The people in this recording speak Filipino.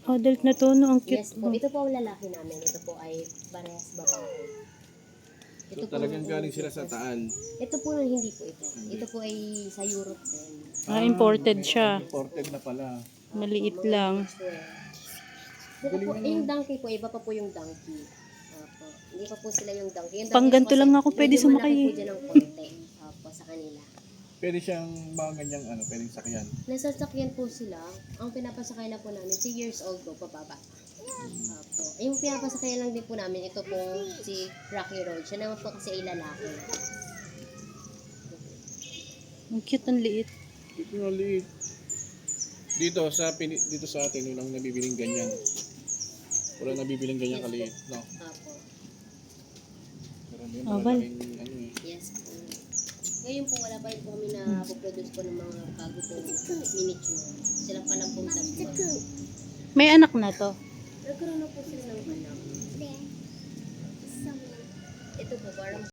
Adult na to, no? Ang cute. Yes po, ito po ang lalaki namin. Ito po ay parehas babae. So talagang galing sila sa Taal. Ito po hindi po ito. Ito po ay sa Europe din. Imported siya. Imported na pala. Maliit lang. Dito po, yung donkey po, iba pa po yung donkey. Opo. Hindi pa po sila yung donkey. Yung Pang donkey ganito po lang kasi ako pwede medyo sumakay. malaki po dyan ng konti. Opo, sa kanila. Pwede siyang mga ganyang pwedeng sakyan. Nasasakyan po sila. Ang pinapasakay na po namin, 2 years old po, pababa. Opo. Yung pinapasakay lang din po namin, ito po si Rocky Road. Siya naman po kasi ay lalaki. Ang cute, ang liit. Dito na liit. Dito sa atin walang nabibiling ganyan. Wala nabibiling ganyan kaliit, no? Opo. Pero yun, Bal. malaking Yes po. Ngayon po, wala pa rin po kami na produce po ng mga bago po miniature. Sila pa lang pong tatlo. May anak na to. Nagkaroon na po sila ng anak. Ito po, parang